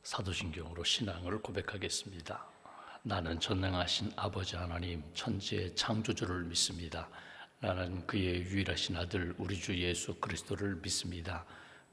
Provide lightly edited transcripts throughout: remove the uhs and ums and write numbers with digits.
사도신경으로 신앙을 고백하겠습니다. 나는 전능하신 아버지 하나님 천지의 창조주를 믿습니다. 나는 그의 유일하신 아들 우리 주 예수 그리스도를 믿습니다.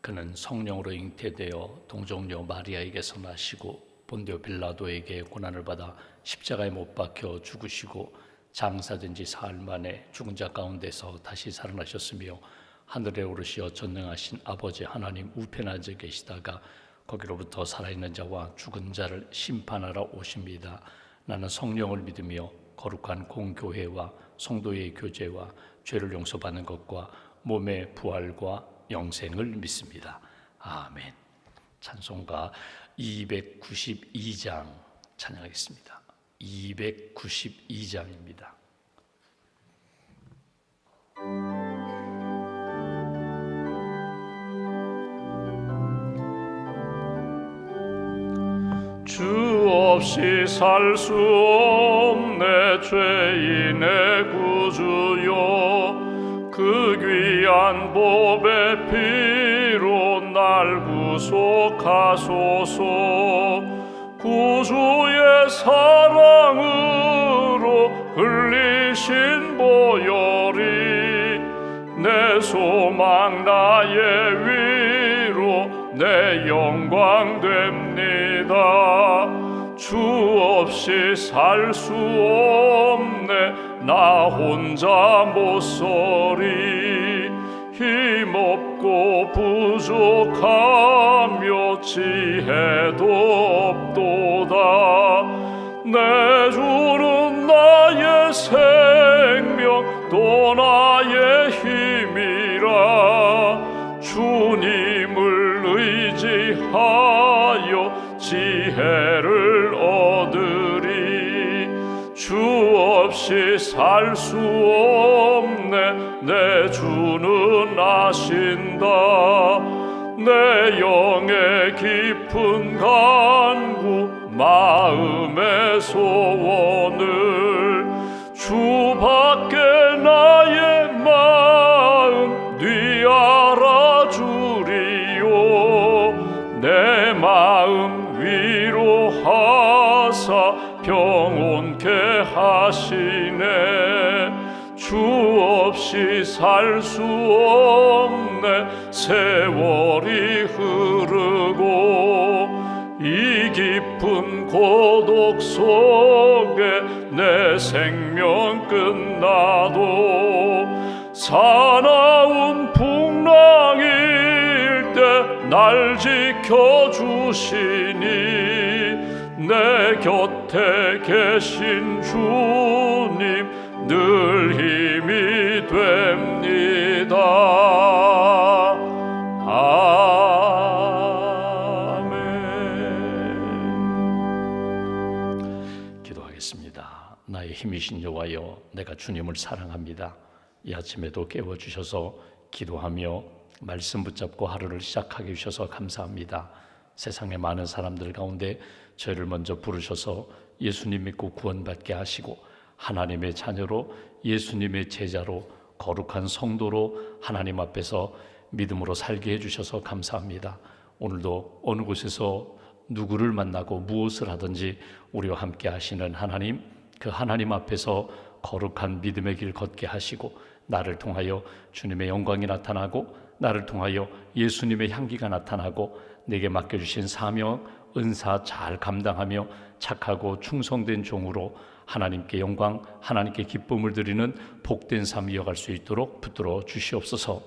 그는 성령으로 잉태되어 동정녀 마리아에게서 나시고 본디오 빌라도에게 고난을 받아 십자가에 못 박혀 죽으시고 장사된 지 사흘 만에 죽은 자 가운데서 다시 살아나셨으며 하늘에 오르시어 전능하신 아버지 하나님 우편에 앉아 계시다가 거기로부터 살아있는 자와 죽은 자를 심판하러 오십니다. 나는 성령을 믿으며 거룩한 공교회와 성도의 교제와 죄를 용서받는 것과 몸의 부활과 영생을 믿습니다. 아멘. 찬송가 292장 찬양하겠습니다. 292장입니다. 주 없이 살 수 없네 죄인의 구주요 그 귀한 보배 피로 날 구속하소서 구주의 사랑으로 흘리신 보혈이 내 소망 나의 위로 내 영광 됩니다. 주 없이 살 수 없네 나 혼자 못서리 힘없고 부족하며 지혜도 없도다. 내 주는 나의 생명 또 나의 힘이라 주님을 의지하여 지혜를 얻으리. 주 없이 살 수 없네 내 주는 아신다. 내 영의 깊은 간구 마음의 소원을 주밖에 나의 마음 네 알아주리요. 내 마음 위로하사 평온케 하시네. 주 없이 살 수 없네 세월이 흐르고 이 깊은 고독 속에 내 생명 끝나도 사나운 풍랑일 때 날 지켜주시니 내 곁에 계신 주님 늘 힘이 됩니다. 아멘. 기도하겠습니다. 나의 힘이신 여호와여, 내가 주님을 사랑합니다. 이 아침에도 깨워주셔서 기도하며 말씀 붙잡고 하루를 시작하게 해주셔서 감사합니다. 세상의 많은 사람들 가운데 저희를 먼저 부르셔서 예수님 믿고 구원받게 하시고 하나님의 자녀로 예수님의 제자로 거룩한 성도로 하나님 앞에서 믿음으로 살게 해주셔서 감사합니다. 오늘도 어느 곳에서 누구를 만나고 무엇을 하든지 우리와 함께 하시는 하나님, 그 하나님 앞에서 거룩한 믿음의 길 걷게 하시고 나를 통하여 주님의 영광이 나타나고 나를 통하여 예수님의 향기가 나타나고 내게 맡겨주신 사명, 은사 잘 감당하며 착하고 충성된 종으로 하나님께 영광, 하나님께 기쁨을 드리는 복된 삶 이어갈 수 있도록 붙들어 주시옵소서.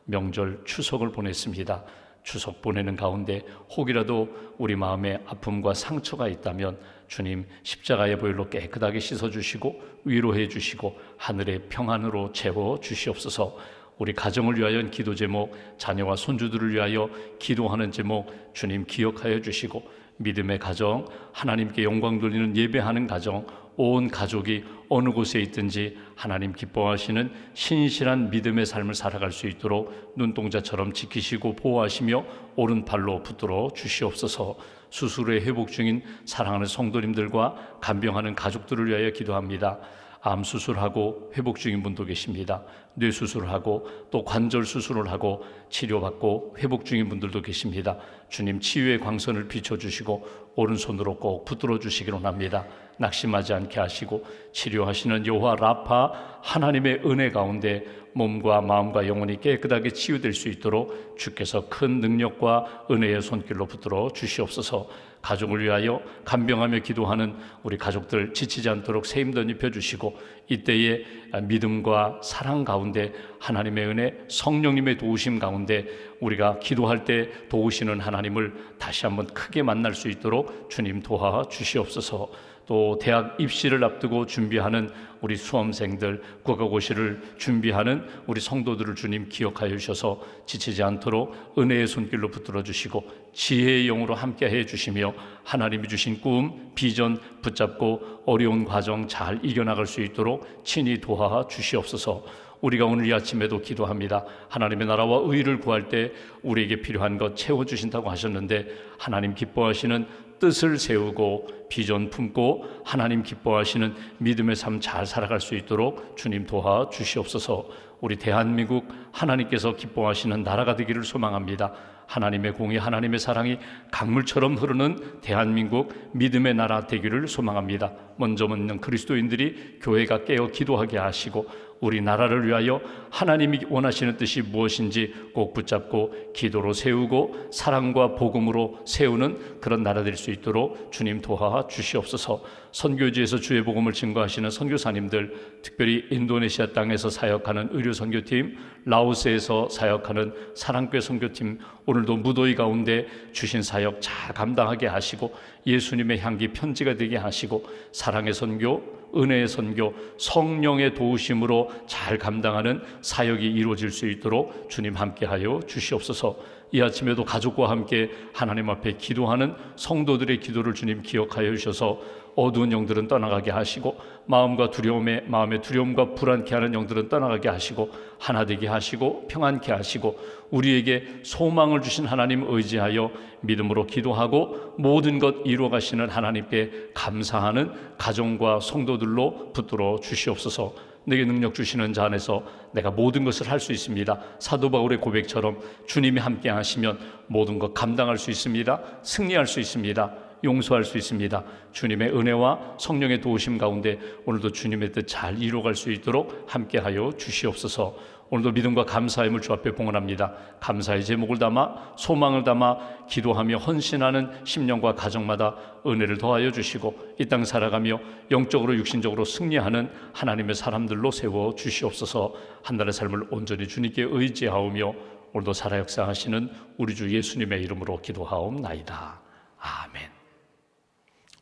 명절 추석을 보냈습니다. 추석 보내는 가운데 혹이라도 우리 마음에 아픔과 상처가 있다면 주님 십자가의 보혈로 깨끗하게 씻어주시고 위로해 주시고 하늘의 평안으로 채워 주시옵소서. 우리 가정을 위하여 기도 제목, 자녀와 손주들을 위하여 기도하는 제목 주님 기억하여 주시고 믿음의 가정, 하나님께 영광 돌리는 예배하는 가정, 온 가족이 어느 곳에 있든지 하나님 기뻐하시는 신실한 믿음의 삶을 살아갈 수 있도록 눈동자처럼 지키시고 보호하시며 오른팔로 붙들어 주시옵소서. 수술에 회복 중인 사랑하는 성도님들과 간병하는 가족들을 위하여 기도합니다. 암 수술하고 회복 중인 분도 계십니다. 뇌 수술을 하고 또 관절 수술을 하고 치료받고 회복 중인 분들도 계십니다. 주님 치유의 광선을 비춰주시고 오른손으로 꼭 붙들어 주시기로 합니다. 낙심하지 않게 하시고 치료하시는 여호와 라파 하나님의 은혜 가운데 몸과 마음과 영혼이 깨끗하게 치유될 수 있도록 주께서 큰 능력과 은혜의 손길로 붙들어 주시옵소서. 가족을 위하여 간병하며 기도하는 우리 가족들 지치지 않도록 새 힘도 입혀주시고 이때에 믿음과 사랑 가운데 하나님의 은혜 성령님의 도우심 가운데 우리가 기도할 때 도우시는 하나님을 다시 한번 크게 만날 수 있도록 주님 도와주시옵소서. 또 대학 입시를 앞두고 준비하는 우리 수험생들, 국가고시를 준비하는 우리 성도들을 주님 기억하여 주셔서 지치지 않도록 은혜의 손길로 붙들어 주시고 지혜의 영으로 함께해 주시며 하나님이 주신 꿈, 비전 붙잡고 어려운 과정 잘 이겨나갈 수 있도록 친히 도와 주시옵소서. 우리가 오늘 이 아침에도 기도합니다. 하나님의 나라와 의를 구할 때 우리에게 필요한 것 채워주신다고 하셨는데 하나님 기뻐하시는 뜻을 세우고 비전 품고 하나님 기뻐하시는 믿음의 삶 잘 살아갈 수 있도록 주님 도와주시옵소서. 우리 대한민국 하나님께서 기뻐하시는 나라가 되기를 소망합니다. 하나님의 공의, 하나님의 사랑이 강물처럼 흐르는 대한민국 믿음의 나라 되기를 소망합니다. 먼저 묻는 그리스도인들이 교회가 깨어 기도하게 하시고 우리 나라를 위하여 하나님이 원하시는 뜻이 무엇인지 꼭 붙잡고 기도로 세우고 사랑과 복음으로 세우는 그런 나라 될 수 있도록 주님 도와주시옵소서. 선교지에서 주의 복음을 증거하시는 선교사님들, 특별히 인도네시아 땅에서 사역하는 의료 선교팀, 라오스에서 사역하는 사랑교회 선교팀, 오늘도 무더위 가운데 주신 사역 잘 감당하게 하시고 예수님의 향기 편지가 되게 하시고 사랑의 선교, 은혜의 선교, 성령의 도우심으로 잘 감당하는 사역이 이루어질 수 있도록 주님 함께하여 주시옵소서. 이 아침에도 가족과 함께 하나님 앞에 기도하는 성도들의 기도를 주님 기억하여 주셔서 어두운 영들은 떠나가게 하시고 마음의 두려움과 불안케 하는 영들은 떠나가게 하시고 하나 되게 하시고 평안케 하시고 우리에게 소망을 주신 하나님 의지하여 믿음으로 기도하고 모든 것 이루어 가시는 하나님께 감사하는 가정과 성도들로 붙들어 주시옵소서. 내게 능력 주시는 자 안에서 내가 모든 것을 할 수 있습니다. 사도 바울의 고백처럼 주님이 함께 하시면 모든 것 감당할 수 있습니다. 승리할 수 있습니다. 용서할 수 있습니다. 주님의 은혜와 성령의 도우심 가운데 오늘도 주님의 뜻 잘 이루어갈 수 있도록 함께하여 주시옵소서. 오늘도 믿음과 감사함을 주 앞에 봉헌합니다. 감사의 제목을 담아 소망을 담아 기도하며 헌신하는 심령과 가정마다 은혜를 더하여 주시고 이 땅 살아가며 영적으로 육신적으로 승리하는 하나님의 사람들로 세워 주시옵소서. 한 달의 삶을 온전히 주님께 의지하오며 오늘도 살아 역사하시는 우리 주 예수님의 이름으로 기도하옵나이다. 아멘.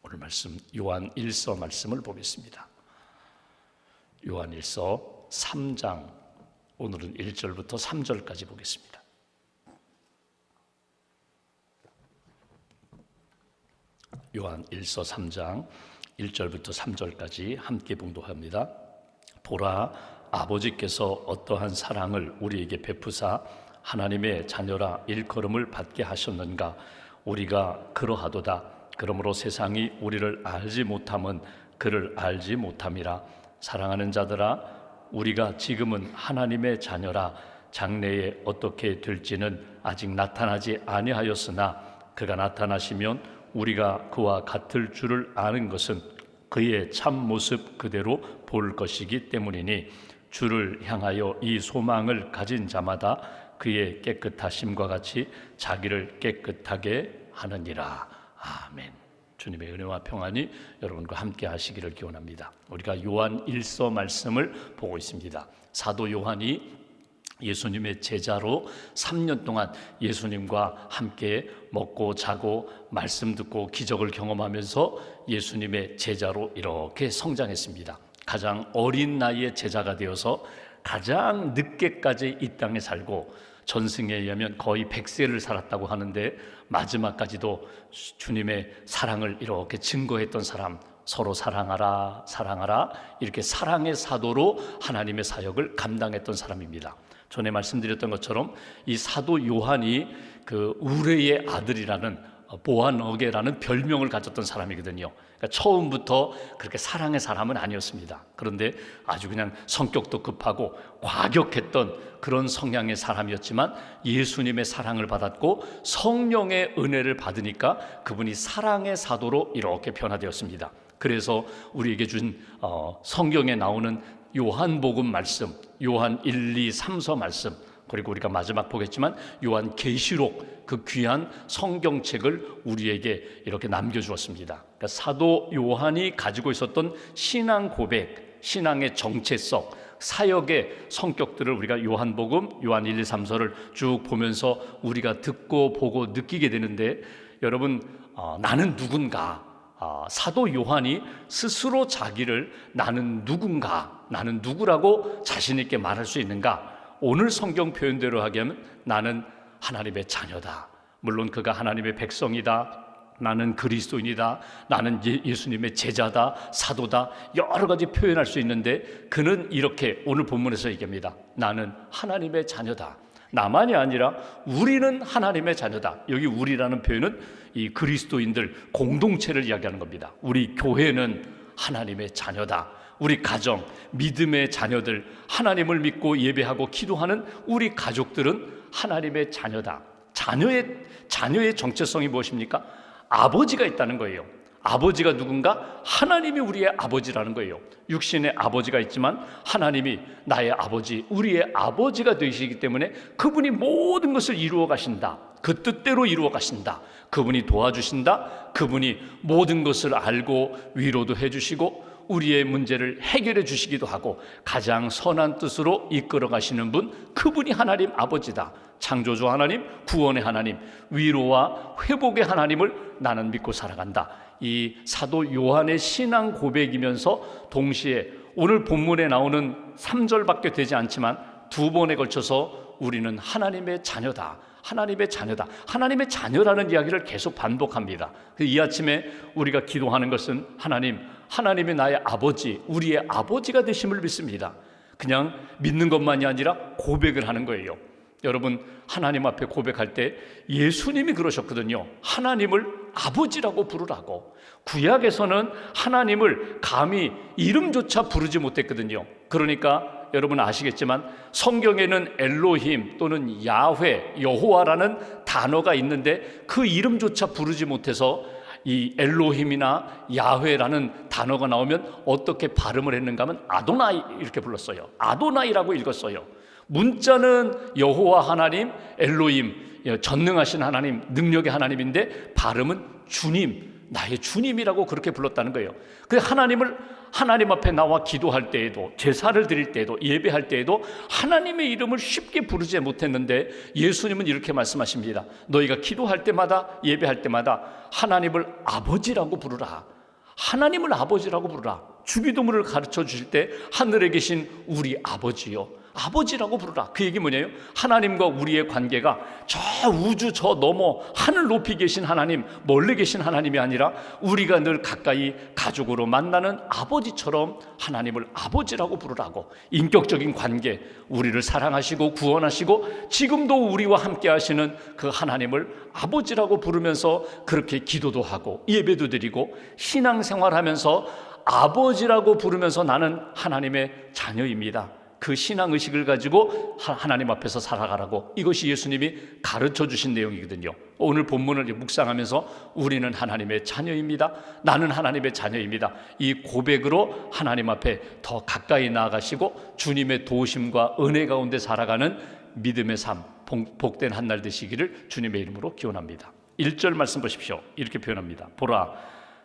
오늘 말씀 요한 1서 말씀을 보겠습니다. 요한 1서 3장 오늘은 1절부터 3절까지 보겠습니다. 요한 1서 3장 1절부터 3절까지 함께 봉독합니다. 보라, 아버지께서 어떠한 사랑을 우리에게 베푸사 하나님의 자녀라 일컬음을 받게 하셨는가. 우리가 그러하도다. 그러므로 세상이 우리를 알지 못함은 그를 알지 못함이라. 사랑하는 자들아, 우리가 지금은 하나님의 자녀라. 장래에 어떻게 될지는 아직 나타나지 아니하였으나 그가 나타나시면 우리가 그와 같을 줄을 아는 것은 그의 참 모습 그대로 볼 것이기 때문이니 주를 향하여 이 소망을 가진 자마다 그의 깨끗하심과 같이 자기를 깨끗하게 하느니라. 아멘. 주님의 은혜와 평안이 여러분과 함께 하시기를 기원합니다. 우리가 요한 1서 말씀을 보고 있습니다. 사도 요한이 예수님의 제자로 3년 동안 예수님과 함께 먹고 자고 말씀 듣고 기적을 경험하면서 예수님의 제자로 이렇게 성장했습니다. 가장 어린 나이에 제자가 되어서 가장 늦게까지 이 땅에 살고 전승에 의하면 거의 100세를 살았다고 하는데 마지막까지도 주님의 사랑을 이렇게 증거했던 사람, 서로 사랑하라 사랑하라 이렇게 사랑의 사도로 하나님의 사역을 감당했던 사람입니다. 전에 말씀드렸던 것처럼 이 사도 요한이 그 우레의 아들이라는 보아너게라는 별명을 가졌던 사람이거든요. 그러니까 처음부터 그렇게 사랑의 사람은 아니었습니다. 그런데 아주 그냥 성격도 급하고 과격했던 그런 성향의 사람이었지만 예수님의 사랑을 받았고 성령의 은혜를 받으니까 그분이 사랑의 사도로 이렇게 변화되었습니다. 그래서 우리에게 준 성경에 나오는 요한복음 말씀, 요한 1, 2, 3서 말씀, 그리고 우리가 마지막 보겠지만 요한 계시록, 그 귀한 성경책을 우리에게 이렇게 남겨주었습니다. 그러니까 사도 요한이 가지고 있었던 신앙 고백, 신앙의 정체성, 사역의 성격들을 우리가 요한복음, 요한 1, 2, 3서를 쭉 보면서 우리가 듣고 보고 느끼게 되는데, 여러분, 나는 누군가? 사도 요한이 스스로 자기를 나는 누군가, 나는 누구라고 자신 있게 말할 수 있는가? 오늘 성경 표현대로 하면 나는 하나님의 자녀다. 물론 그가 하나님의 백성이다, 나는 그리스도인이다, 나는 예수님의 제자다, 사도다, 여러 가지 표현할 수 있는데 그는 이렇게 오늘 본문에서 얘기합니다. 나는 하나님의 자녀다. 나만이 아니라 우리는 하나님의 자녀다. 여기 우리라는 표현은 이 그리스도인들 공동체를 이야기하는 겁니다. 우리 교회는 하나님의 자녀다. 우리 가정, 믿음의 자녀들, 하나님을 믿고 예배하고 기도하는 우리 가족들은 하나님의 자녀다. 자녀의 정체성이 무엇입니까? 아버지가 있다는 거예요. 아버지가 누군가? 하나님이 우리의 아버지라는 거예요. 육신의 아버지가 있지만 하나님이 나의 아버지, 우리의 아버지가 되시기 때문에 그분이 모든 것을 이루어 가신다. 그 뜻대로 이루어 가신다. 그분이 도와주신다. 그분이 모든 것을 알고 위로도 해주시고 우리의 문제를 해결해 주시기도 하고 가장 선한 뜻으로 이끌어 가시는 분, 그분이 하나님 아버지다. 창조주 하나님, 구원의 하나님, 위로와 회복의 하나님을 나는 믿고 살아간다. 이 사도 요한의 신앙 고백이면서 동시에 오늘 본문에 나오는 3절밖에 되지 않지만 두 번에 걸쳐서 우리는 하나님의 자녀다. 하나님의 자녀다. 하나님의 자녀라는 이야기를 계속 반복합니다. 이 아침에 우리가 기도하는 것은 하나님이 나의 아버지, 우리의 아버지가 되심을 믿습니다. 그냥 믿는 것만이 아니라 고백을 하는 거예요. 여러분, 하나님 앞에 고백할 때 예수님이 그러셨거든요. 하나님을 아버지라고 부르라고. 구약에서는 하나님을 감히 이름조차 부르지 못했거든요. 그러니까 여러분 아시겠지만 성경에는 엘로힘 또는 야훼, 여호와라는 단어가 있는데 그 이름조차 부르지 못해서 이 엘로힘이나 야훼라는 단어가 나오면 어떻게 발음을 했는가 하면 아도나이 이렇게 불렀어요. 아도나이라고 읽었어요. 문자는 여호와 하나님, 엘로힘, 전능하신 하나님, 능력의 하나님인데 발음은 주님, 나의 주님이라고 그렇게 불렀다는 거예요. 그 하나님 앞에 나와 기도할 때에도, 제사를 드릴 때에도, 예배할 때에도 하나님의 이름을 쉽게 부르지 못했는데 예수님은 이렇게 말씀하십니다. 너희가 기도할 때마다, 예배할 때마다 하나님을 아버지라고 부르라. 하나님을 아버지라고 부르라. 주기도문을 가르쳐 주실 때 하늘에 계신 우리 아버지요, 아버지라고 부르라. 그 얘기 뭐냐요? 하나님과 우리의 관계가 저 우주 저 너머 하늘 높이 계신 하나님, 멀리 계신 하나님이 아니라 우리가 늘 가까이 가족으로 만나는 아버지처럼 하나님을 아버지라고 부르라고. 인격적인 관계, 우리를 사랑하시고 구원하시고 지금도 우리와 함께 하시는 그 하나님을 아버지라고 부르면서 그렇게 기도도 하고 예배도 드리고 신앙생활하면서 아버지라고 부르면서 나는 하나님의 자녀입니다. 그 신앙의식을 가지고 하나님 앞에서 살아가라고, 이것이 예수님이 가르쳐 주신 내용이거든요. 오늘 본문을 묵상하면서 우리는 하나님의 자녀입니다. 나는 하나님의 자녀입니다. 이 고백으로 하나님 앞에 더 가까이 나아가시고 주님의 도우심과 은혜 가운데 살아가는 믿음의 삶, 복된 한 날 되시기를 주님의 이름으로 기원합니다. 1절 말씀 보십시오. 이렇게 표현합니다. 보라,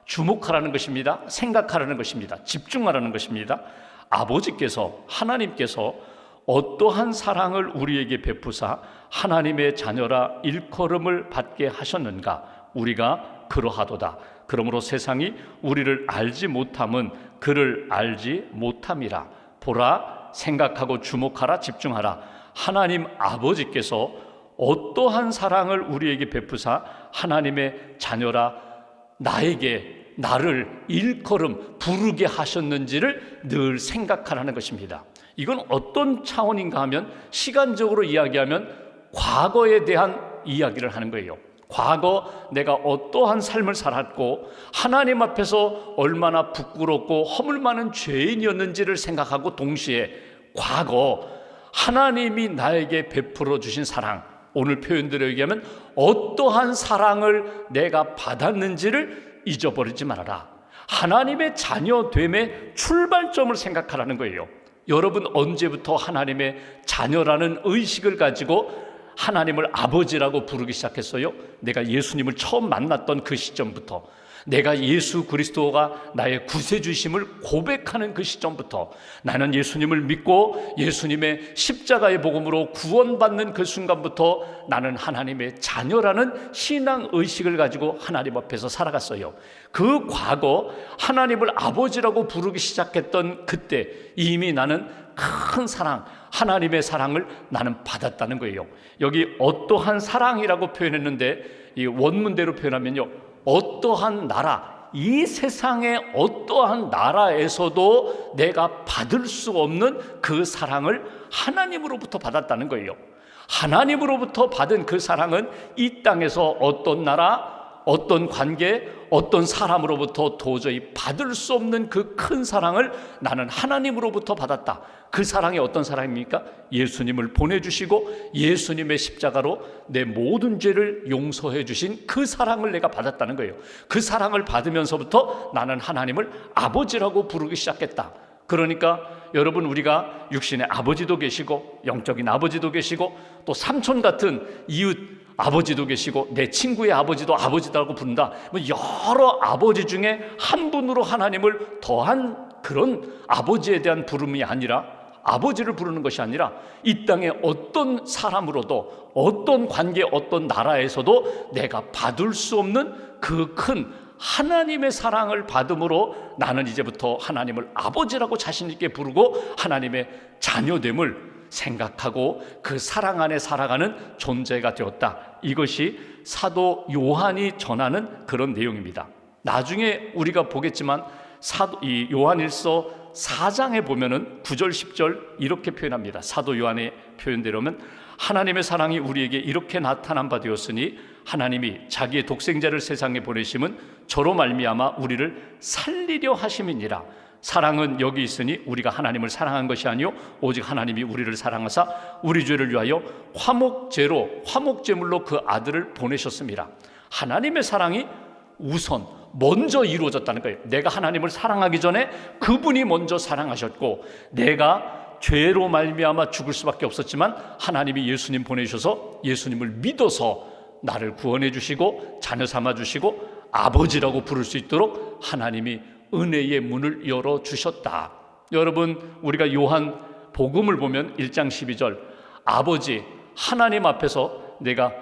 주목하라는 것입니다. 생각하라는 것입니다. 집중하라는 것입니다. 아버지께서, 하나님께서 어떠한 사랑을 우리에게 베푸사 하나님의 자녀라 일컬음을 받게 하셨는가? 우리가 그러하도다. 그러므로 세상이 우리를 알지 못함은 그를 알지 못함이라. 보라, 생각하고 주목하라, 집중하라. 하나님 아버지께서 어떠한 사랑을 우리에게 베푸사 하나님의 자녀라 나를 일컬음 부르게 하셨는지를 늘 생각하라는 것입니다. 이건 어떤 차원인가 하면 시간적으로 이야기하면 과거에 대한 이야기를 하는 거예요. 과거 내가 어떠한 삶을 살았고 하나님 앞에서 얼마나 부끄럽고 허물 많은 죄인이었는지를 생각하고 동시에 과거 하나님이 나에게 베풀어 주신 사랑, 오늘 표현대로 얘기하면 어떠한 사랑을 내가 받았는지를 잊어버리지 말아라. 하나님의 자녀됨의 출발점을 생각하라는 거예요. 여러분 언제부터 하나님의 자녀라는 의식을 가지고 하나님을 아버지라고 부르기 시작했어요? 내가 예수님을 처음 만났던 그 시점부터, 내가 예수 그리스도가 나의 구세주심을 고백하는 그 시점부터, 나는 예수님을 믿고 예수님의 십자가의 복음으로 구원받는 그 순간부터 나는 하나님의 자녀라는 신앙의식을 가지고 하나님 앞에서 살아갔어요. 그 과거 하나님을 아버지라고 부르기 시작했던 그때 이미 나는 큰 사랑, 하나님의 사랑을 나는 받았다는 거예요. 여기 어떠한 사랑이라고 표현했는데 이 원문대로 표현하면요, 어떠한 나라, 이 세상의 어떠한 나라에서도 내가 받을 수 없는 그 사랑을 하나님으로부터 받았다는 거예요. 하나님으로부터 받은 그 사랑은 이 땅에서 어떤 나라, 어떤 관계, 어떤 사람으로부터 도저히 받을 수 없는 그 큰 사랑을 나는 하나님으로부터 받았다. 그 사랑이 어떤 사랑입니까? 예수님을 보내주시고 예수님의 십자가로 내 모든 죄를 용서해 주신 그 사랑을 내가 받았다는 거예요. 그 사랑을 받으면서부터 나는 하나님을 아버지라고 부르기 시작했다. 그러니까 여러분, 우리가 육신의 아버지도 계시고 영적인 아버지도 계시고 또 삼촌 같은 이웃 아버지도 계시고 내 친구의 아버지도 아버지라고 부른다. 여러 아버지 중에 한 분으로 하나님을 더한 그런 아버지에 대한 부름이 아니라, 아버지를 부르는 것이 아니라 이 땅의 어떤 사람으로도 어떤 관계, 어떤 나라에서도 내가 받을 수 없는 그 큰 하나님의 사랑을 받음으로 나는 이제부터 하나님을 아버지라고 자신 있게 부르고 하나님의 자녀됨을 생각하고 그 사랑 안에 살아가는 존재가 되었다. 이것이 사도 요한이 전하는 그런 내용입니다. 나중에 우리가 보겠지만 이 요한일서 4장에 보면은 9절 10절 이렇게 표현합니다. 사도 요한의 표현대로면 하나님의 사랑이 우리에게 이렇게 나타난 바 되었으니 하나님이 자기의 독생자를 세상에 보내심은 저로 말미암아 우리를 살리려 하심이니라. 사랑은 여기 있으니 우리가 하나님을 사랑한 것이 아니요 오직 하나님이 우리를 사랑하사 우리 죄를 위하여 화목제물로 그 아들을 보내셨습니다. 하나님의 사랑이 우선 먼저 이루어졌다는 거예요. 내가 하나님을 사랑하기 전에 그분이 먼저 사랑하셨고, 내가 죄로 말미암아 죽을 수밖에 없었지만 하나님이 예수님 보내주셔서 예수님을 믿어서 나를 구원해 주시고 자녀 삼아 주시고 아버지라고 부를 수 있도록 하나님이 은혜의 문을 열어주셨다. 여러분, 우리가 요한 복음을 보면 1장 12절 아버지 하나님 앞에서 내가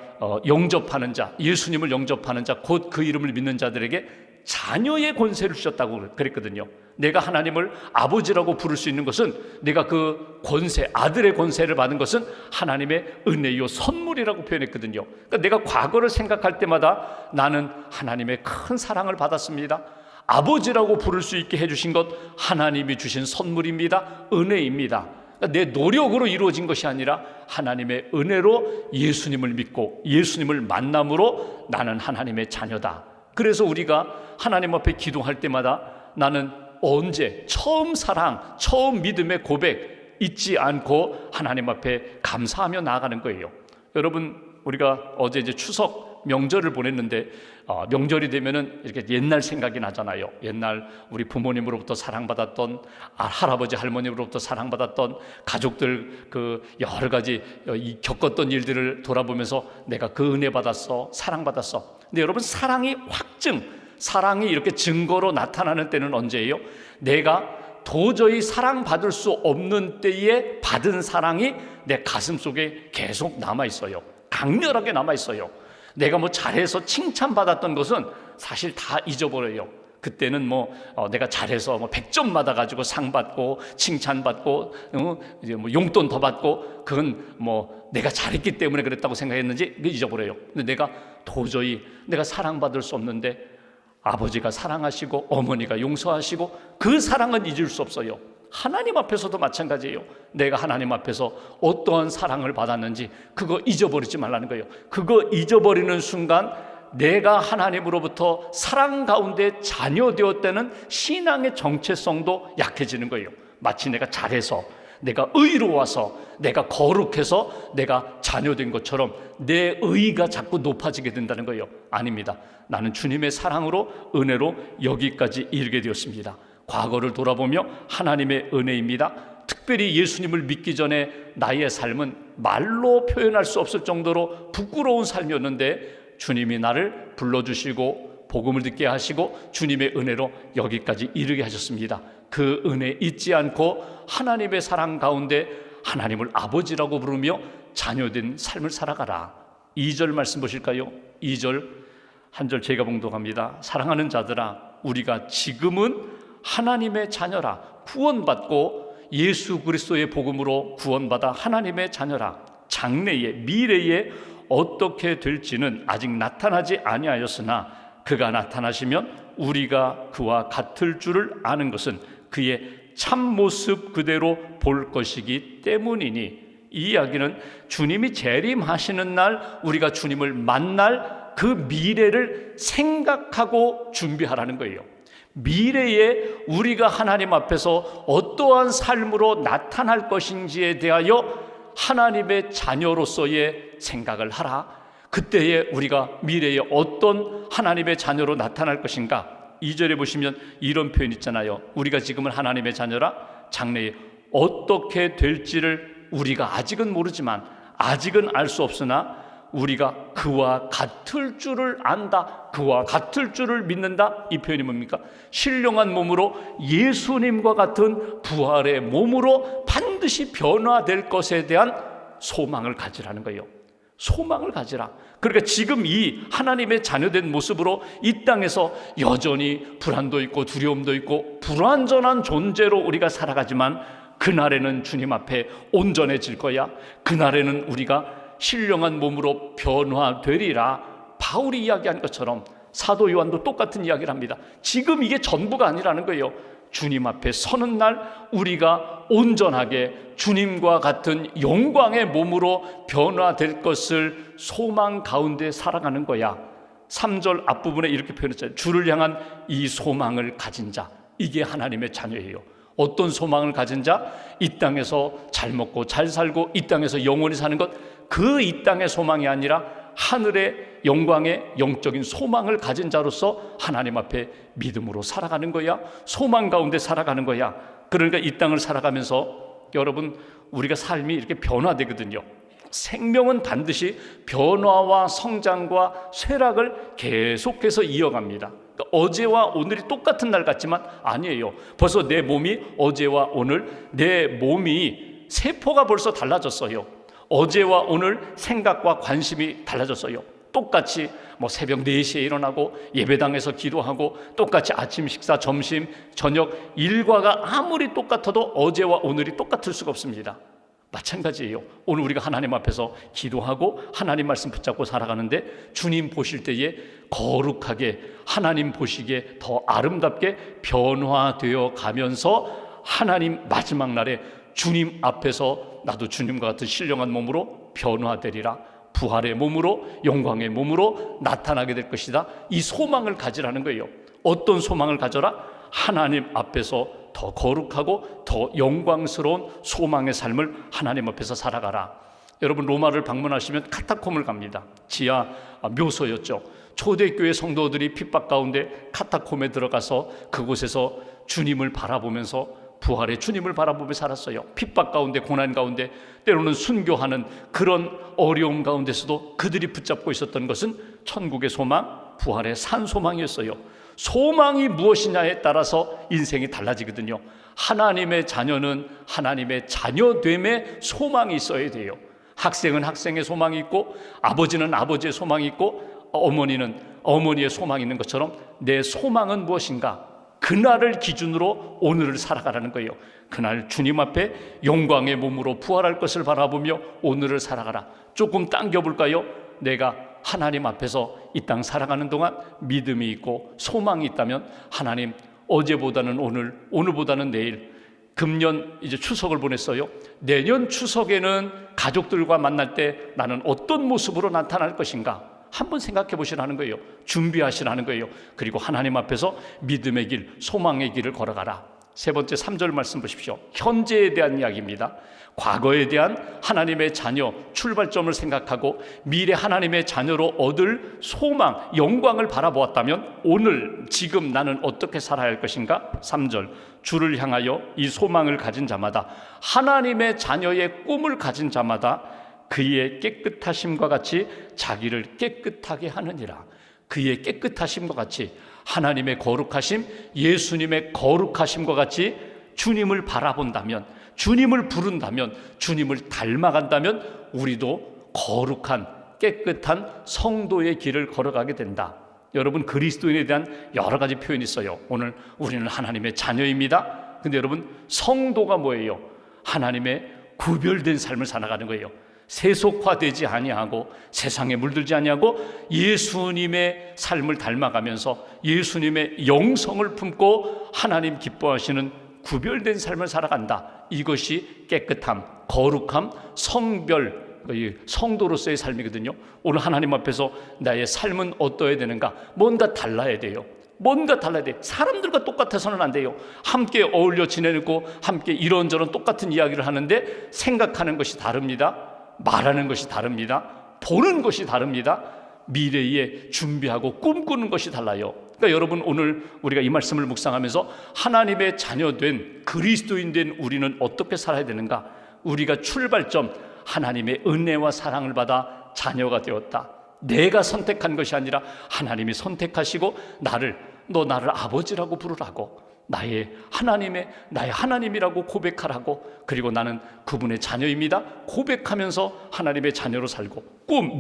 영접하는 자, 예수님을 영접하는 자, 곧 그 이름을 믿는 자들에게 자녀의 권세를 주셨다고 그랬거든요. 내가 하나님을 아버지라고 부를 수 있는 것은, 내가 그 권세, 아들의 권세를 받은 것은 하나님의 은혜요 선물이라고 표현했거든요. 그러니까 내가 과거를 생각할 때마다 나는 하나님의 큰 사랑을 받았습니다. 아버지라고 부를 수 있게 해주신 것 하나님이 주신 선물입니다. 은혜입니다. 그러니까 내 노력으로 이루어진 것이 아니라 하나님의 은혜로 예수님을 믿고 예수님을 만남으로 나는 하나님의 자녀다. 그래서 우리가 하나님 앞에 기도할 때마다 나는 언제 처음 사랑, 처음 믿음의 고백 잊지 않고 하나님 앞에 감사하며 나아가는 거예요. 여러분, 우리가 어제 이제 추석 명절을 보냈는데 명절이 되면은 이렇게 옛날 생각이 나잖아요. 옛날 우리 부모님으로부터 사랑받았던, 할아버지 할머니로부터 사랑받았던 가족들, 그 여러 가지 겪었던 일들을 돌아보면서 내가 그 은혜 받았어, 사랑받았어. 근데 여러분, 사랑이 이렇게 증거로 나타나는 때는 언제예요? 내가 도저히 사랑받을 수 없는 때에 받은 사랑이 내 가슴 속에 계속 남아있어요. 강렬하게 남아있어요. 내가 잘해서 칭찬받았던 것은 사실 다 잊어버려요. 그때는 내가 잘해서 100점 받아가지고 상 받고 칭찬받고 이제 용돈 더 받고, 그건 내가 잘했기 때문에 그랬다고 생각했는지 잊어버려요. 근데 내가 도저히 내가 사랑받을 수 없는데 아버지가 사랑하시고 어머니가 용서하시고 그 사랑은 잊을 수 없어요. 하나님 앞에서도 마찬가지예요. 내가 하나님 앞에서 어떠한 사랑을 받았는지 그거 잊어버리지 말라는 거예요. 그거 잊어버리는 순간 내가 하나님으로부터 사랑 가운데 자녀되었다는 신앙의 정체성도 약해지는 거예요. 마치 내가 잘해서, 내가 의로워서, 내가 거룩해서 내가 자녀된 것처럼 내 의의가 자꾸 높아지게 된다는 거예요. 아닙니다. 나는 주님의 사랑으로, 은혜로 여기까지 이르게 되었습니다. 과거를 돌아보며 하나님의 은혜입니다. 특별히 예수님을 믿기 전에 나의 삶은 말로 표현할 수 없을 정도로 부끄러운 삶이었는데 주님이 나를 불러주시고 복음을 듣게 하시고 주님의 은혜로 여기까지 이르게 하셨습니다. 그 은혜 잊지 않고 하나님의 사랑 가운데 하나님을 아버지라고 부르며 자녀된 삶을 살아가라. 2절 말씀 보실까요? 2절 한 절 제가 봉독합니다. 사랑하는 자들아, 우리가 지금은 하나님의 자녀라. 구원받고 예수 그리스도의 복음으로 구원받아 하나님의 자녀라. 장래에, 미래에 어떻게 될지는 아직 나타나지 아니하였으나 그가 나타나시면 우리가 그와 같을 줄을 아는 것은 그의 참모습 그대로 볼 것이기 때문이니, 이 이야기는 주님이 재림하시는 날 우리가 주님을 만날 그 미래를 생각하고 준비하라는 거예요. 미래에 우리가 하나님 앞에서 어떠한 삶으로 나타날 것인지에 대하여 하나님의 자녀로서의 생각을 하라. 그때에 우리가 미래에 어떤 하나님의 자녀로 나타날 것인가. 2절에 보시면 이런 표현 있잖아요. 우리가 지금은 하나님의 자녀라. 장래에 어떻게 될지를 우리가 아직은 모르지만, 아직은 알 수 없으나 우리가 그와 같을 줄을 안다. 그와 같을 줄을 믿는다. 이 표현이 뭡니까? 신령한 몸으로 예수님과 같은 부활의 몸으로 반드시 변화될 것에 대한 소망을 가지라는 거예요. 소망을 가지라. 그러니까 지금 이 하나님의 자녀된 모습으로 이 땅에서 여전히 불안도 있고 두려움도 있고 불완전한 존재로 우리가 살아가지만, 그날에는 주님 앞에 온전해질 거야. 그날에는 우리가 신령한 몸으로 변화되리라. 바울이 이야기한 것처럼 사도 요한도 똑같은 이야기를 합니다. 지금 이게 전부가 아니라는 거예요. 주님 앞에 서는 날 우리가 온전하게 주님과 같은 영광의 몸으로 변화될 것을 소망 가운데 살아가는 거야. 3절 앞부분에 이렇게 표현했잖아요. 주를 향한 이 소망을 가진 자, 이게 하나님의 자녀예요. 어떤 소망을 가진 자? 이 땅에서 잘 먹고 잘 살고 이 땅에서 영원히 사는 것, 그 이 땅의 소망이 아니라 하늘의 영광의 영적인 소망을 가진 자로서 하나님 앞에 믿음으로 살아가는 거야. 소망 가운데 살아가는 거야. 그러니까 이 땅을 살아가면서 여러분, 우리가 삶이 이렇게 변화되거든요. 생명은 반드시 변화와 성장과 쇠락을 계속해서 이어갑니다. 그러니까 어제와 오늘이 똑같은 날 같지만 아니에요. 벌써 내 몸이 어제와 오늘, 내 몸이 세포가 벌써 달라졌어요. 어제와 오늘 생각과 관심이 달라졌어요. 똑같이 새벽 4시에 일어나고 예배당에서 기도하고 똑같이 아침 식사, 점심, 저녁 일과가 아무리 똑같아도 어제와 오늘이 똑같을 수가 없습니다. 마찬가지예요. 오늘 우리가 하나님 앞에서 기도하고 하나님 말씀 붙잡고 살아가는데 주님 보실 때에 거룩하게, 하나님 보시기에 더 아름답게 변화되어 가면서 하나님 마지막 날에 주님 앞에서 나도 주님과 같은 신령한 몸으로 변화되리라. 부활의 몸으로, 영광의 몸으로 나타나게 될 것이다. 이 소망을 가지라는 거예요. 어떤 소망을 가져라? 하나님 앞에서 더 거룩하고 더 영광스러운 소망의 삶을 하나님 앞에서 살아가라. 여러분, 로마를 방문하시면 카타콤을 갑니다. 지하 묘소였죠. 초대교회 성도들이 핍박 가운데 카타콤에 들어가서 그곳에서 주님을 바라보면서, 부활의 주님을 바라보며 살았어요. 핍박 가운데, 고난 가운데, 때로는 순교하는 그런 어려움 가운데서도 그들이 붙잡고 있었던 것은 천국의 소망, 부활의 산 소망이었어요. 소망이 무엇이냐에 따라서 인생이 달라지거든요. 하나님의 자녀는 하나님의 자녀됨의 소망이 있어야 돼요. 학생은 학생의 소망이 있고, 아버지는 아버지의 소망이 있고, 어머니는 어머니의 소망이 있는 것처럼 내 소망은 무엇인가? 그날을 기준으로 오늘을 살아가라는 거예요. 그날 주님 앞에 영광의 몸으로 부활할 것을 바라보며 오늘을 살아가라. 조금 당겨볼까요? 내가 하나님 앞에서 이 땅 살아가는 동안 믿음이 있고 소망이 있다면, 하나님, 어제보다는 오늘, 오늘보다는 내일 금년 이제 추석을 보냈어요. 내년 추석에는 가족들과 만날 때 나는 어떤 모습으로 나타날 것인가 한번 생각해 보시라는 거예요. 준비하시라는 거예요. 그리고 하나님 앞에서 믿음의 길, 소망의 길을 걸어가라. 세 번째 3절 말씀 보십시오. 현재에 대한 이야기입니다. 과거에 대한 하나님의 자녀 출발점을 생각하고 미래 하나님의 자녀로 얻을 소망, 영광을 바라보았다면 오늘 지금 나는 어떻게 살아야 할 것인가? 3절 주를 향하여 이 소망을 가진 자마다, 하나님의 자녀의 꿈을 가진 자마다 그의 깨끗하심과 같이 자기를 깨끗하게 하느니라. 그의 깨끗하심과 같이 하나님의 거룩하심, 예수님의 거룩하심과 같이 주님을 바라본다면, 주님을 부른다면, 주님을 닮아간다면 우리도 거룩한 깨끗한 성도의 길을 걸어가게 된다. 여러분, 그리스도인에 대한 여러 가지 표현이 있어요. 오늘 우리는 하나님의 자녀입니다. 근데 여러분, 성도가 뭐예요? 하나님의 구별된 삶을 살아가는 거예요. 세속화되지 아니하고 세상에 물들지 아니하고 예수님의 삶을 닮아가면서 예수님의 영성을 품고 하나님 기뻐하시는 구별된 삶을 살아간다. 이것이 깨끗함, 거룩함, 성별, 성도로서의 삶이거든요. 오늘 하나님 앞에서 나의 삶은 어떠해야 되는가? 뭔가 달라야 돼요. 뭔가 달라야 돼. 사람들과 똑같아서는 안 돼요. 함께 어울려 지내고 함께 이런저런 똑같은 이야기를 하는데 생각하는 것이 다릅니다. 말하는 것이 다릅니다. 보는 것이 다릅니다. 미래에 준비하고 꿈꾸는 것이 달라요. 그러니까 여러분, 오늘 우리가 이 말씀을 묵상하면서 하나님의 자녀된 그리스도인 된 우리는 어떻게 살아야 되는가? 우리가 출발점, 하나님의 은혜와 사랑을 받아 자녀가 되었다. 내가 선택한 것이 아니라 하나님이 선택하시고 너 나를 아버지라고 부르라고, 나의 하나님이라고 고백하라고, 그리고 나는 그분의 자녀입니다 고백하면서 하나님의 자녀로 살고,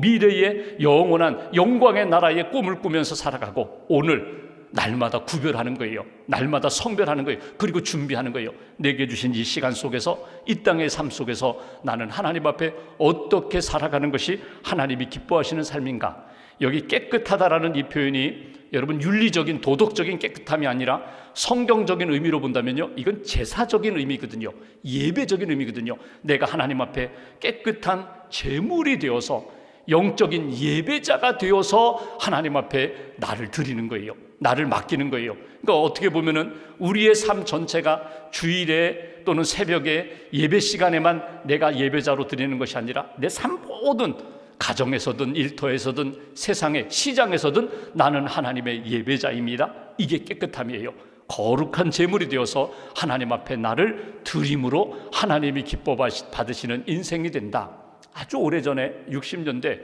미래의 영원한 영광의 나라의 꿈을 꾸면서 살아가고, 오늘 날마다 구별하는 거예요. 날마다 성별하는 거예요. 그리고 준비하는 거예요. 내게 주신 이 시간 속에서, 이 땅의 삶 속에서 나는 하나님 앞에 어떻게 살아가는 것이 하나님이 기뻐하시는 삶인가? 여기 깨끗하다라는 이 표현이 여러분 윤리적인 도덕적인 깨끗함이 아니라 성경적인 의미로 본다면요, 이건 제사적인 의미거든요. 예배적인 의미거든요. 내가 하나님 앞에 깨끗한 제물이 되어서 영적인 예배자가 되어서 하나님 앞에 나를 드리는 거예요. 나를 맡기는 거예요. 그러니까 어떻게 보면은 우리의 삶 전체가 주일에 또는 새벽에 예배 시간에만 내가 예배자로 드리는 것이 아니라 내 삶 모든 가정에서든 일터에서든 세상의 시장에서든 나는 하나님의 예배자입니다. 이게 깨끗함이에요. 거룩한 제물이 되어서 하나님 앞에 나를 드림으로 하나님이 기뻐 받으시는 인생이 된다. 아주 오래전에 60년대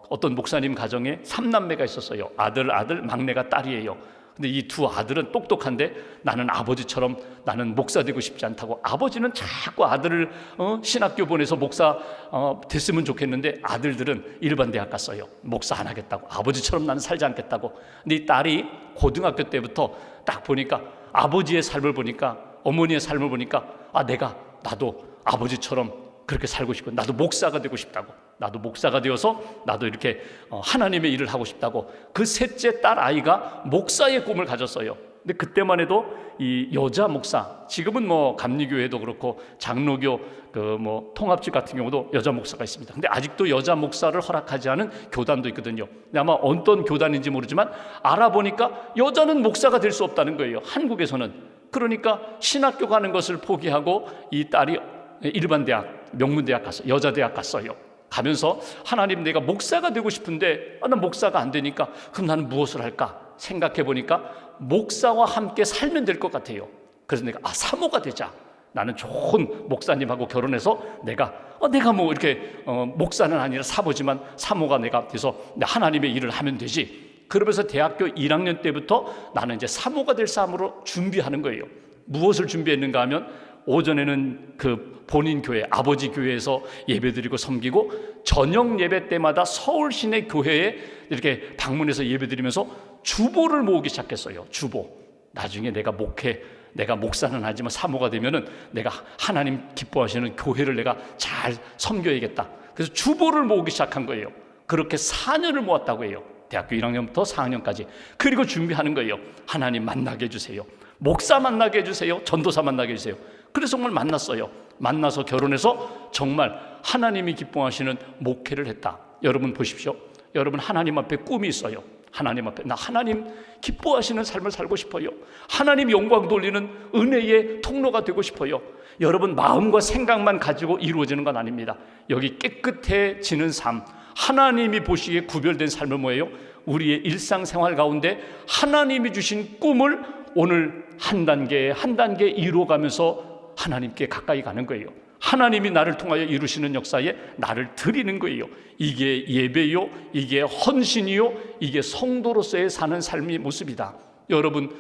어떤 목사님 가정에 3남매가 있었어요. 아들, 막내가 딸이에요. 근데 이 두 아들은 똑똑한데 나는 아버지처럼 나는 목사 되고 싶지 않다고, 아버지는 자꾸 아들을 신학교 보내서 목사 됐으면 좋겠는데 아들들은 일반 대학 갔어요. 목사 안 하겠다고, 아버지처럼 나는 살지 않겠다고. 근데 이 딸이 고등학교 때부터 딱 보니까 아버지의 삶을 보니까, 어머니의 삶을 보니까 나도 아버지처럼 그렇게 살고 싶고, 나도 목사가 되고 싶다고, 나도 목사가 되어서 나도 이렇게 하나님의 일을 하고 싶다고, 그 셋째 딸 아이가 목사의 꿈을 가졌어요. 근데 그때만 해도 이 여자 목사, 지금은 뭐 감리교회도 그렇고 장로교 통합집 같은 경우도 여자 목사가 있습니다. 근데 아직도 여자 목사를 허락하지 않은 교단도 있거든요. 근데 아마 어떤 교단인지 모르지만 알아보니까 여자는 목사가 될 수 없다는 거예요, 한국에서는. 그러니까 신학교 가는 것을 포기하고 이 딸이 일반 대학, 명문대학 갔어요. 여자대학 갔어요. 가면서 하나님, 내가 목사가 되고 싶은데 난 목사가 안 되니까 그럼 나는 무엇을 할까 생각해 보니까 목사와 함께 살면 될 것 같아요. 그래서 내가 사모가 되자. 나는 좋은 목사님하고 결혼해서 내가 뭐 이렇게 목사는 아니라 사모지만 사모가 내가 돼서 하나님의 일을 하면 되지. 그러면서 대학교 1학년 때부터 나는 이제 사모가 될 삶으로 준비하는 거예요. 무엇을 준비했는가 하면, 오전에는 그 본인 교회, 아버지 교회에서 예배드리고 섬기고, 저녁 예배 때마다 서울 시내 교회에 이렇게 방문해서 예배드리면서 주보를 모으기 시작했어요. 주보. 나중에 내가 목사는 하지만 사모가 되면은 내가 하나님 기뻐하시는 교회를 내가 잘 섬겨야겠다. 그래서 주보를 모으기 시작한 거예요. 그렇게 4년을 모았다고 해요. 대학교 1학년부터 4학년까지. 그리고 준비하는 거예요. 하나님 만나게 해주세요. 목사 만나게 해주세요. 전도사 만나게 해주세요. 그래서 정말 만났어요. 만나서 결혼해서 정말 하나님이 기뻐하시는 목회를 했다. 여러분 보십시오. 여러분 하나님 앞에 꿈이 있어요. 하나님 앞에 나 하나님 기뻐하시는 삶을 살고 싶어요. 하나님 영광 돌리는 은혜의 통로가 되고 싶어요. 여러분 마음과 생각만 가지고 이루어지는 건 아닙니다. 여기 깨끗해지는 삶, 하나님이 보시기에 구별된 삶은 뭐예요? 우리의 일상생활 가운데 하나님이 주신 꿈을 오늘 한 단계 한 단계 이루어가면서 하나님께 가까이 가는 거예요. 하나님이 나를 통하여 이루시는 역사에 나를 드리는 거예요. 이게 예배요, 이게 헌신이요, 이게 성도로서의 사는 삶의 모습이다. 여러분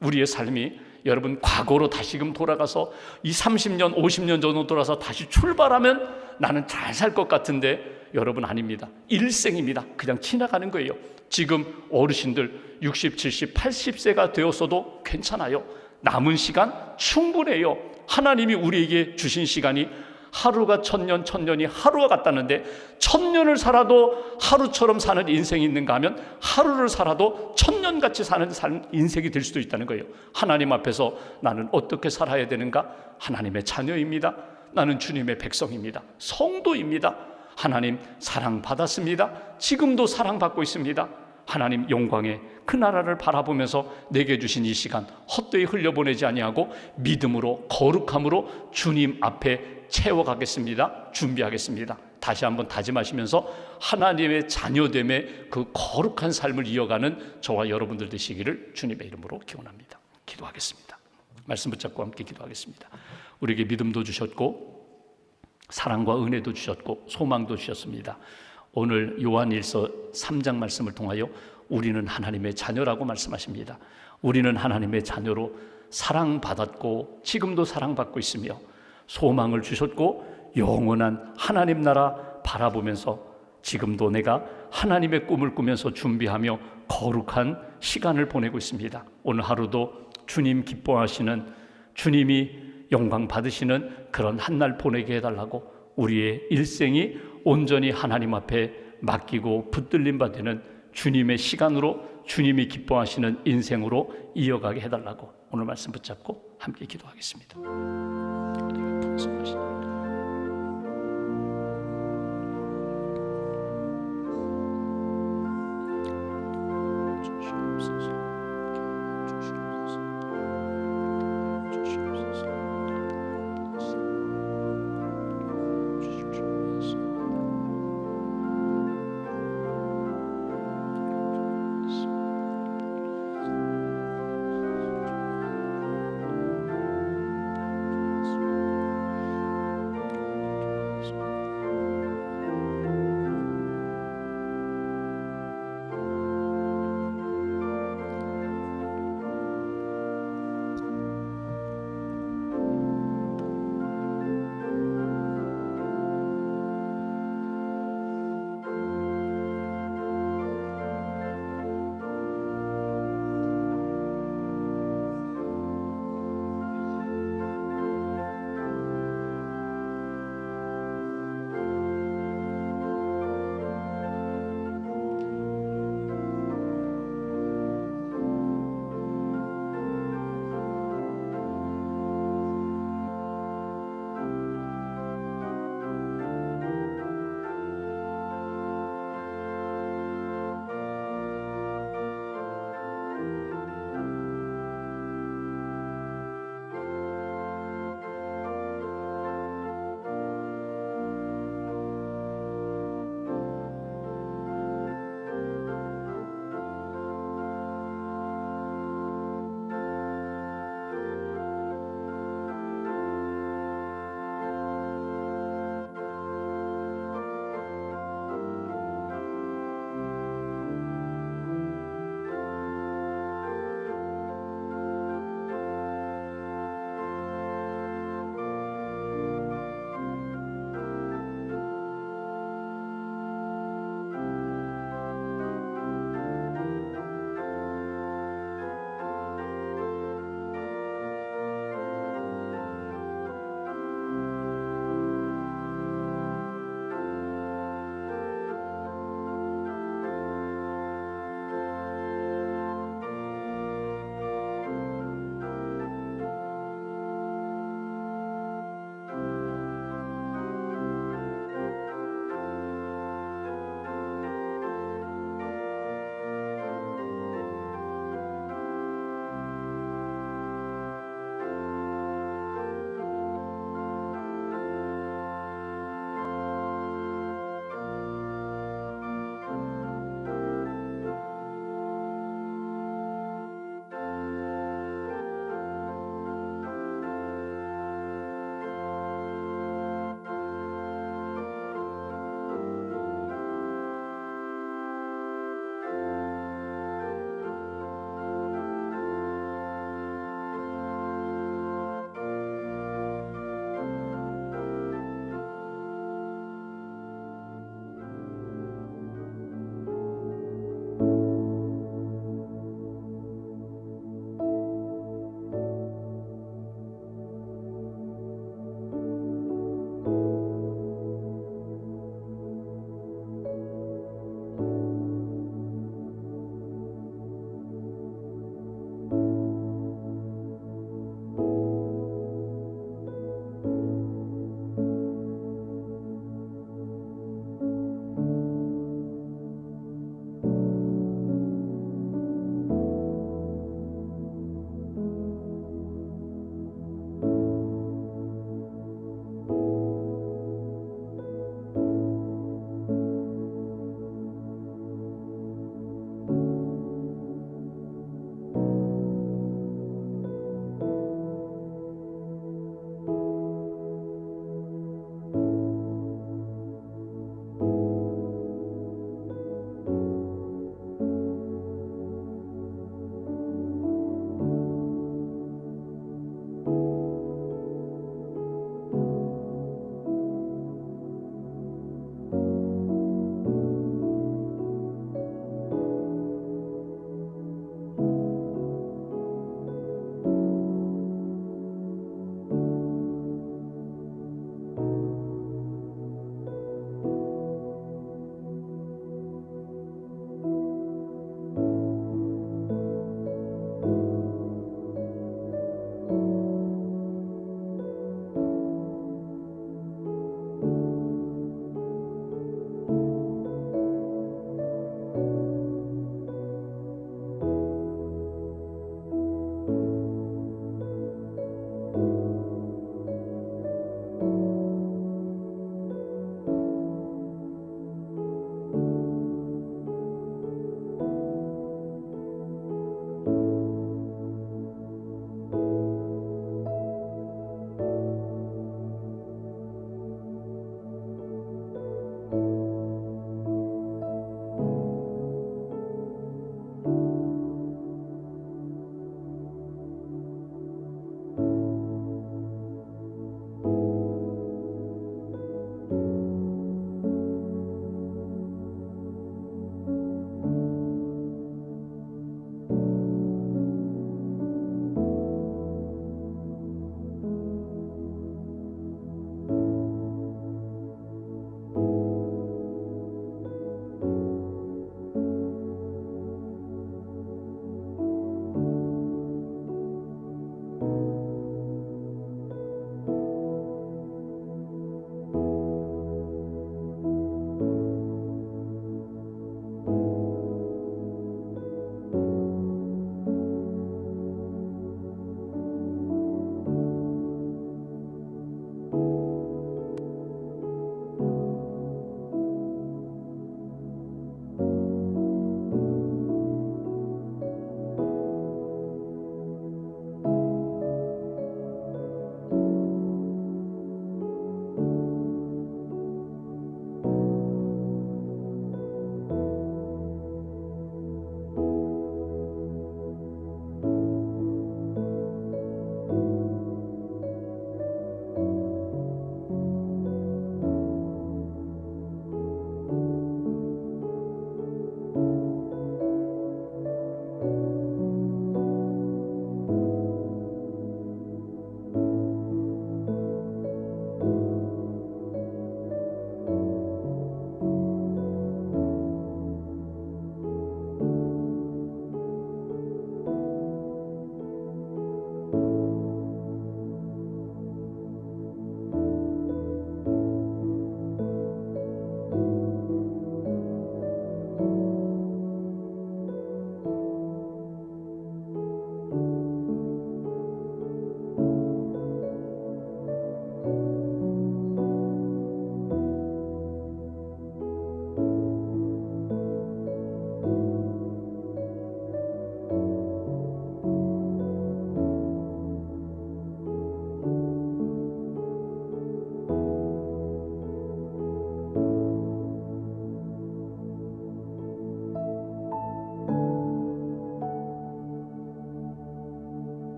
우리의 삶이 여러분 과거로 다시금 돌아가서 이 30년 50년 전으로 돌아서 다시 출발하면 나는 잘 살 것 같은데 여러분 아닙니다. 일생입니다. 그냥 지나가는 거예요. 지금 어르신들 60, 70, 80세가 되었어도 괜찮아요. 남은 시간 충분해요. 하나님이 우리에게 주신 시간이 하루가 천년, 천년이 하루와 같다는데 1000년을 살아도 하루처럼 사는 인생이 있는가 하면 하루를 살아도 1000년같이 사는 인생이 될 수도 있다는 거예요. 하나님 앞에서 나는 어떻게 살아야 되는가? 하나님의 자녀입니다. 나는 주님의 백성입니다. 성도입니다. 하나님 사랑받았습니다. 지금도 사랑받고 있습니다. 하나님 영광의 그 나라를 바라보면서 내게 주신 이 시간 헛되이 흘려보내지 아니하고 믿음으로 거룩함으로 주님 앞에 채워가겠습니다. 준비하겠습니다. 다시 한번 다짐하시면서 하나님의 자녀됨의 그 거룩한 삶을 이어가는 저와 여러분들 되시기를 주님의 이름으로 기원합니다. 기도하겠습니다. 말씀 붙잡고 함께 기도하겠습니다. 우리에게 믿음도 주셨고 사랑과 은혜도 주셨고 소망도 주셨습니다. 오늘 요한일서 3장 말씀을 통하여 우리는 하나님의 자녀라고 말씀하십니다. 우리는 하나님의 자녀로 사랑받았고 지금도 사랑받고 있으며 소망을 주셨고 영원한 하나님 나라 바라보면서 지금도 내가 하나님의 꿈을 꾸면서 준비하며 거룩한 시간을 보내고 있습니다. 오늘 하루도 주님 기뻐하시는 주님이 영광 받으시는 그런 한 날 보내게 해달라고 우리의 일생이 온전히 하나님 앞에 맡기고 붙들림 받는 주님의 시간으로 주님이 기뻐하시는 인생으로 이어가게 해달라고 오늘 말씀 붙잡고 함께 기도하겠습니다.